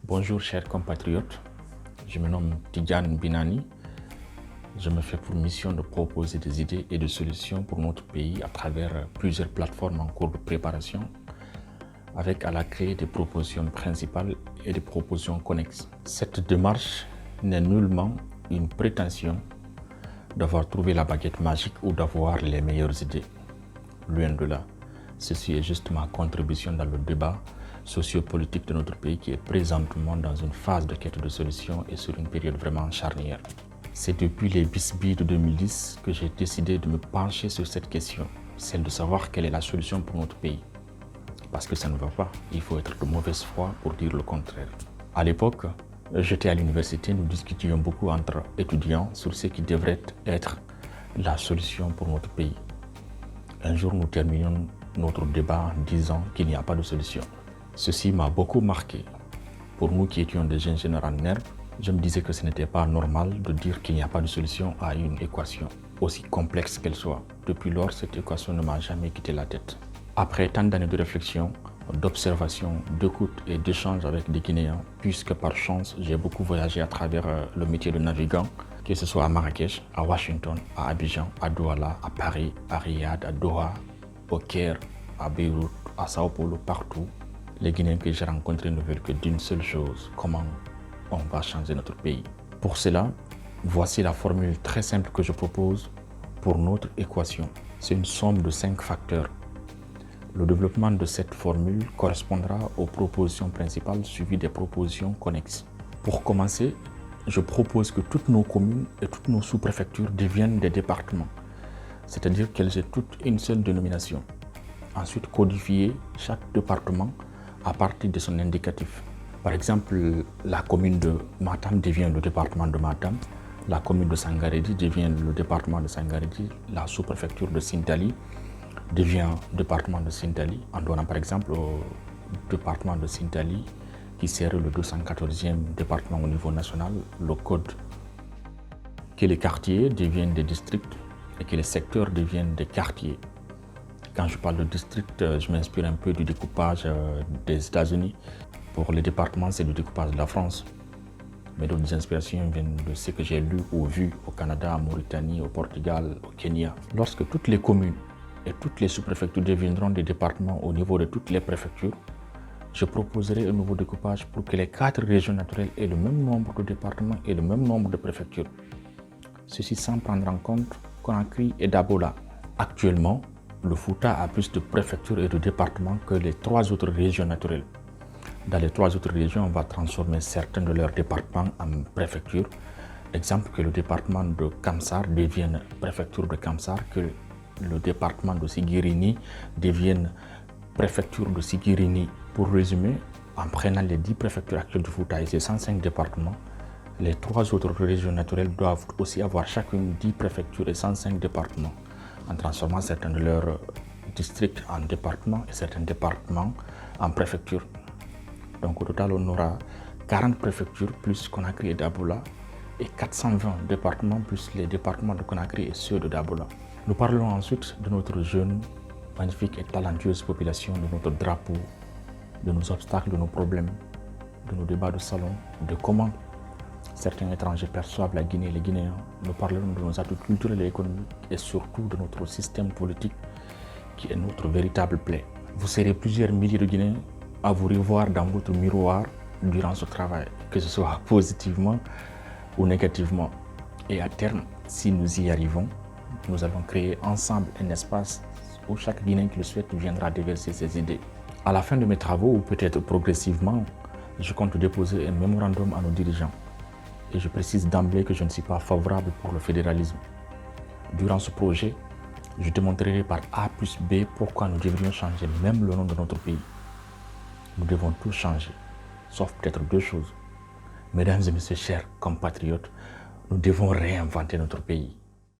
Bonjour chers compatriotes, je me nomme Tidjane Binani. Je me fais pour mission de proposer des idées et des solutions pour notre pays à travers plusieurs plateformes en cours de préparation, avec à la clé des propositions principales et des propositions connexes. Cette démarche n'est nullement une prétention d'avoir trouvé la baguette magique ou d'avoir les meilleures idées. Loin de là. Ceci est juste ma contribution dans le débat sociopolitique de notre pays qui est présentement dans une phase de quête de solutions et sur une période vraiment charnière. C'est depuis les bisbilles de 2010 que j'ai décidé de me pencher sur cette question, celle de savoir quelle est la solution pour notre pays. Parce que ça ne va pas, il faut être de mauvaise foi pour dire le contraire. À l'époque, j'étais à l'université, nous discutions beaucoup entre étudiants sur ce qui devrait être la solution pour notre pays. Un jour, nous terminions notre débat en disant qu'il n'y a pas de solution. Ceci m'a beaucoup marqué. Pour nous qui étions des ingénieurs en herbe, je me disais que ce n'était pas normal de dire qu'il n'y a pas de solution à une équation, aussi complexe qu'elle soit. Depuis lors, cette équation ne m'a jamais quitté la tête. Après tant d'années de réflexion, d'observation, d'écoute et d'échange avec des Guinéens, puisque par chance, j'ai beaucoup voyagé à travers le métier de navigant, que ce soit à Marrakech, à Washington, à Abidjan, à Douala, à Paris, à Riyad, à Doha, au Caire, à Beyrouth, à Sao Paulo, partout. Les Guinéens que j'ai rencontrés ne veulent que d'une seule chose, comment on va changer notre pays. Pour cela, voici la formule très simple que je propose pour notre équation. C'est une somme de 5 facteurs. Le développement de cette formule correspondra aux propositions principales suivies des propositions connexes. Pour commencer, je propose que toutes nos communes et toutes nos sous-préfectures deviennent des départements, c'est-à-dire qu'elles aient toutes une seule dénomination. Ensuite, codifier chaque département à partir de son indicatif. Par exemple, la commune de Matam devient le département de Matam, la commune de Sangaredi devient le département de Sangaredi, la sous-préfecture de Sintali devient le département de Sintali, en donnant par exemple au département de Sintali, qui serait le 214e département au niveau national, le code. Que les quartiers deviennent des districts et que les secteurs deviennent des quartiers. Quand je parle de district, je m'inspire un peu du découpage des États-Unis. Pour les départements, c'est le découpage de la France. Mais d'autres inspirations viennent de ce que j'ai lu ou vu au Canada, en Mauritanie, au Portugal, au Kenya. Lorsque toutes les communes et toutes les sous-préfectures deviendront des départements au niveau de toutes les préfectures, je proposerai un nouveau découpage pour que les 4 régions naturelles aient le même nombre de départements et le même nombre de préfectures. Ceci sans prendre en compte Conakry et Dabola. Actuellement, le Fouta a plus de préfectures et de départements que les 3 autres régions naturelles. Dans les 3 autres régions, on va transformer certains de leurs départements en préfectures. Exemple que le département de Kamsar devienne préfecture de Kamsar, que le département de Sigirini devienne préfecture de Sigirini. Pour résumer, en prenant les 10 préfectures actuelles du Fouta et ses 105 départements, les 3 autres régions naturelles doivent aussi avoir chacune 10 préfectures et 105 départements, en transformant certains de leurs districts en départements et certains départements en préfectures. Donc au total, on aura 40 préfectures plus Conakry et Dabola et 420 départements plus les départements de Conakry et ceux de Dabola. Nous parlons ensuite de notre jeune, magnifique et talentueuse population, de notre drapeau, de nos obstacles, de nos problèmes, de nos débats de salon, de comment certains étrangers perçoivent la Guinée et les Guinéens. Nous parlerons de nos atouts culturels et économiques et surtout de notre système politique qui est notre véritable plaie. Vous serez plusieurs milliers de Guinéens à vous revoir dans votre miroir durant ce travail, que ce soit positivement ou négativement. Et à terme, si nous y arrivons, nous allons créer ensemble un espace où chaque Guinéen qui le souhaite viendra déverser ses idées. À la fin de mes travaux, ou peut-être progressivement, je compte déposer un mémorandum à nos dirigeants. Et je précise d'emblée que je ne suis pas favorable pour le fédéralisme. Durant ce projet, je démontrerai par A plus B pourquoi nous devrions changer même le nom de notre pays. Nous devons tout changer, sauf peut-être 2 choses. Mesdames et messieurs chers compatriotes, nous devons réinventer notre pays.